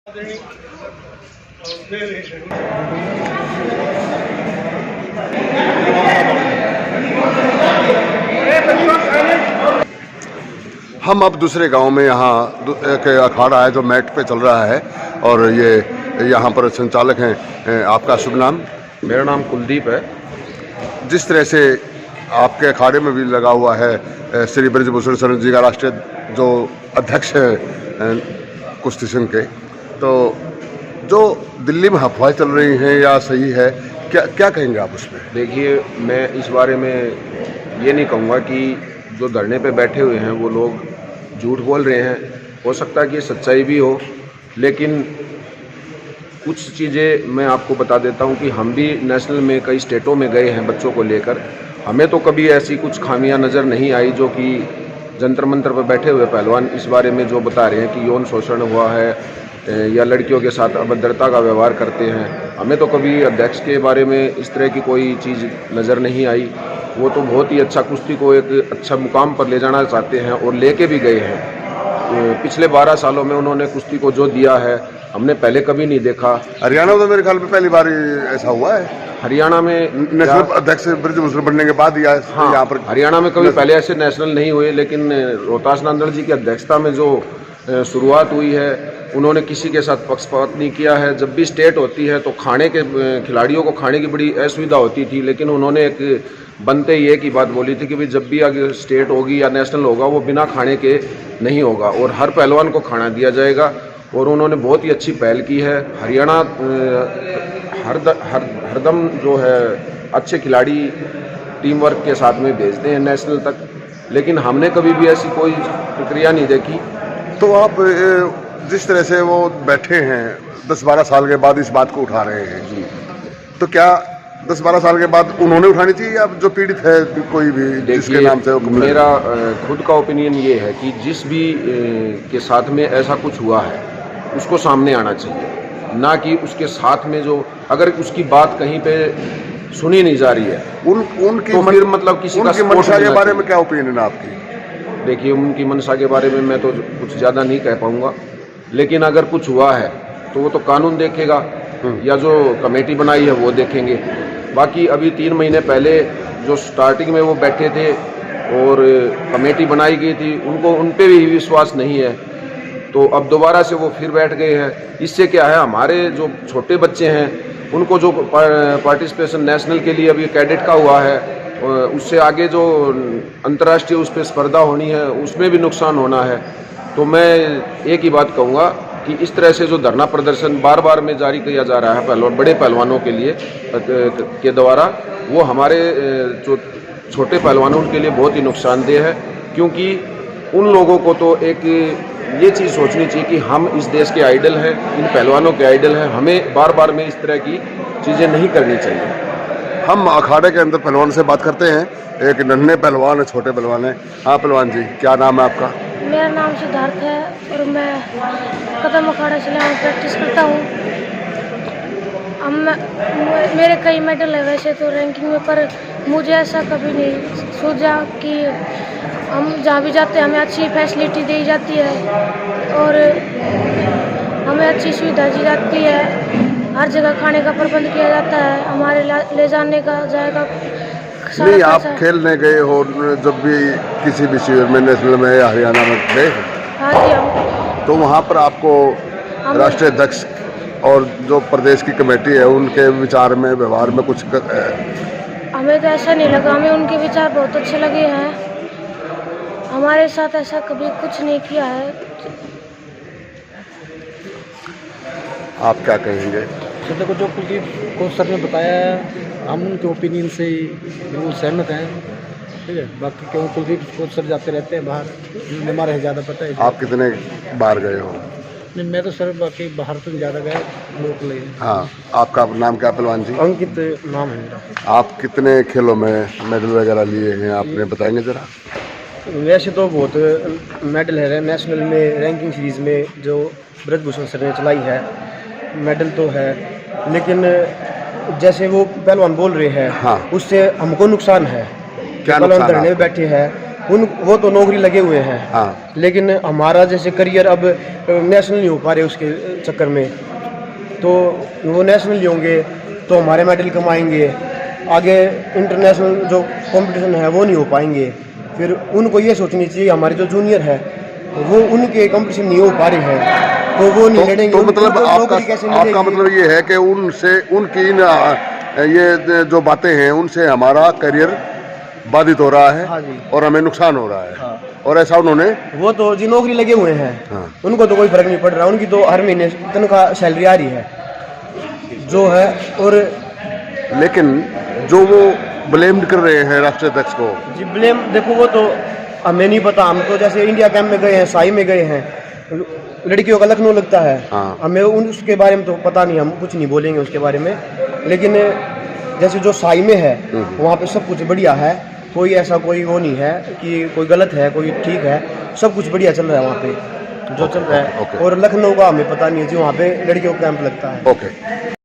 हम अब दूसरे गांव में यहाँ एक अखाड़ा है जो मैट पे चल रहा है और ये यहाँ पर संचालक हैं। आपका शुभ नाम? मेरा नाम कुलदीप है। जिस तरह से आपके अखाड़े में भी लगा हुआ है श्री ब्रजभूषण शरण जी का राष्ट्रीय जो अध्यक्ष हैं कुश्ती संघ के, तो जो दिल्ली में अफवाहें चल रही हैं या सही है, क्या कहेंगे आप उसमें? देखिए, मैं इस बारे में ये नहीं कहूँगा कि जो धरने पे बैठे हुए हैं वो लोग झूठ बोल रहे हैं। हो सकता है कि ये सच्चाई भी हो, लेकिन कुछ चीज़ें मैं आपको बता देता हूँ कि हम भी नेशनल में कई स्टेटों में गए हैं बच्चों को लेकर। हमें तो कभी ऐसी कुछ खामियां नज़र नहीं आई जो कि जंतर मंतर पर बैठे हुए पहलवान इस बारे में जो बता रहे हैं कि यौन शोषण हुआ है या लड़कियों के साथ अभद्रता का व्यवहार करते हैं। हमें तो कभी अध्यक्ष के बारे में इस तरह की कोई चीज़ नज़र नहीं आई। वो तो बहुत ही अच्छा कुश्ती को एक अच्छा मुकाम पर ले जाना चाहते हैं और लेके भी गए हैं। पिछले 12 सालों में उन्होंने कुश्ती को जो दिया है हमने पहले कभी नहीं देखा। हरियाणा में तो मेरे ख्याल में पहली बार ऐसा हुआ है। हरियाणा में नेशनल अध्यक्ष ब्रजभूषण बनने के बाद हाँ, यहाँ पर हरियाणा में कभी पहले ऐसे नेशनल नहीं हुए, लेकिन रोहतास नांदड़ जी की अध्यक्षता में जो शुरुआत हुई है, उन्होंने किसी के साथ पक्षपात नहीं किया है। जब भी स्टेट होती है तो खाने के खिलाड़ियों को खाने की बड़ी असुविधा होती थी, लेकिन उन्होंने एक बनते ही एक ही बात बोली थी कि भाई जब भी आगे स्टेट होगी या नेशनल होगा वो बिना खाने के नहीं होगा और हर पहलवान को खाना दिया जाएगा। और उन्होंने बहुत ही अच्छी पहल की है। हरियाणा हरदम जो है अच्छे खिलाड़ी टीम वर्क के साथ में भेजते हैं नेशनल तक, लेकिन हमने कभी भी ऐसी कोई प्रक्रिया नहीं देखी। तो आप जिस तरह से वो बैठे हैं 10-12 साल के बाद इस बात को उठा रहे हैं जी, तो क्या 10-12 साल के बाद उन्होंने उठानी चाहिए या जो पीड़ित है कोई भी जिसके नाम से वो? मेरा खुद का ओपिनियन ये है कि जिस भी के साथ में ऐसा कुछ हुआ है उसको सामने आना चाहिए, ना कि उसके साथ में जो अगर उसकी बात कहीं पे सुनी नहीं जा रही है उनकी तो फिर मतलब किसी का मंशा के बारे में क्या ओपिनियन है आपकी? देखिए, उनकी मंशा के बारे में मैं तो कुछ ज़्यादा नहीं कह पाऊँगा, लेकिन अगर कुछ हुआ है तो वो तो कानून देखेगा या जो कमेटी बनाई है वो देखेंगे। बाकी अभी 3 महीने पहले जो स्टार्टिंग में वो बैठे थे और कमेटी बनाई गई थी, उनको उन पे भी विश्वास नहीं है, तो अब दोबारा से वो फिर बैठ गए हैं। इससे क्या है, हमारे जो छोटे बच्चे हैं उनको जो पार्टिसिपेशन नेशनल के लिए अभी कैडेट का हुआ है, उससे आगे जो अंतर्राष्ट्रीय उस पर स्पर्धा होनी है उसमें भी नुकसान होना है। तो मैं एक ही बात कहूँगा कि इस तरह से जो धरना प्रदर्शन बार बार में जारी किया जा रहा है पहलवान बड़े पहलवानों के लिए के द्वारा, वो हमारे जो छोटे पहलवानों के लिए बहुत ही नुकसानदेह है। क्योंकि उन लोगों को तो एक ये चीज़ सोचनी चाहिए कि हम इस देश के आइडल हैं, इन पहलवानों के आइडल हैं, हमें बार बार में इस तरह की चीज़ें नहीं करनी चाहिए। हम अखाड़े के अंदर पहलवान से बात करते हैं। एक नन्हे पहलवान है, छोटे पहलवान है। हाँ पहलवान जी, क्या नाम है आपका? मेरा नाम सिद्धार्थ है और मैं कदम अखाड़ा से प्रैक्टिस करता हूँ। मेरे कई मेडल है वैसे तो रैंकिंग में, पर मुझे ऐसा कभी नहीं सोचा कि हम जहाँ भी जाते हैं हमें अच्छी फैसिलिटी दी जाती है और हमें अच्छी सुविधा दी जाती है। हर जगह खाने का प्रबंध किया जाता है, हमारे ले जाने का जाएगा। नहीं, आप खेलने गए हो जब भी किसी भी शिविर में नेशनल में या हरियाणा में गए? हाँ जी। तो वहाँ पर आपको राष्ट्रीय अध्यक्ष और जो प्रदेश की कमेटी है उनके विचार में व्यवहार में कुछ हमें तो ऐसा नहीं लगा, हमें उनके विचार बहुत अच्छे लगे हैं। हमारे साथ ऐसा कभी कुछ नहीं किया है। आप क्या कहेंगे? सर को जो कुलदीप को सर ने बताया है हम उनके ओपिनियन से बिल्कुल सहमत हैं, ठीक है। बाकी क्यों कुलदीप को सर जाते रहते हैं बाहर, हमारे ज़्यादा पता है। आप कितने बार गए हो? नहीं, मैं तो सर बाकी बाहर तो ज़्यादा गया, लोकल। हाँ, आपका नाम क्या पहलवान जी? अंकित नाम है मेरा। आप कितने खेलों में मेडल वगैरह लिए हैं आपने बताएंगे ज़रा? वैसे तो बहुत मेडल है नेशनल में, रैंकिंग सीरीज़ में जो ब्रजभूषण सर ने चलाई है, मेडल तो है, लेकिन जैसे वो पहलवान बोल रहे हैं, हाँ, उससे हमको नुकसान है। क्या पहलवान नुकसान? धरने में बैठे हैं वो तो नौकरी लगे हुए हैं। हाँ। लेकिन हमारा जैसे करियर अब नेशनल नहीं हो पा रहे उसके चक्कर में, तो वो नेशनल नहीं होंगे तो हमारे मेडल कमाएंगे, आगे इंटरनेशनल जो कंपटीशन है वो नहीं हो पाएंगे। फिर उनको ये सोचनी चाहिए हमारे जो जूनियर है वो उनके कंपटीशन नहीं हो पा रहे हैं तो वो नहीं लड़ेंगे। तो मतलब उनको नौकरी कैसे आपका मिलेगी? मतलब ये है कि उनसे उनकी ये जो बातें हैं उनसे हमारा करियर बाधित हो रहा है। हाँ जी। और हमें नुकसान हो रहा है। हाँ। और ऐसा उन्होंने वो तो जी नौकरी लगे हुए हैं। हाँ। उनको तो कोई फर्क नहीं पड़ रहा, उनकी तो हर महीने तनख्वाह सैलरी आ रही है जो है। और लेकिन जो वो ब्लेम्ड कर रहे हैं राष्ट्रीय अध्यक्ष को, जी ब्लेम देखो वो तो हमें नहीं पता। हम तो जैसे इंडिया कैंप में गए हैं, साई में गए हैं, लड़कियों का लखनऊ लगता है। हाँ। हमें उसके बारे में तो पता नहीं, हम कुछ नहीं बोलेंगे उसके बारे में। लेकिन जैसे जो साई में है वहाँ पे सब कुछ बढ़िया है, कोई ऐसा कोई वो नहीं है कि कोई गलत है कोई ठीक है, सब कुछ बढ़िया चल रहा है वहाँ पे जो चल रहा है। ओके। और लखनऊ का हमें पता नहीं है जी, वहाँ पे लड़कियों का कैंप लगता है। ओके।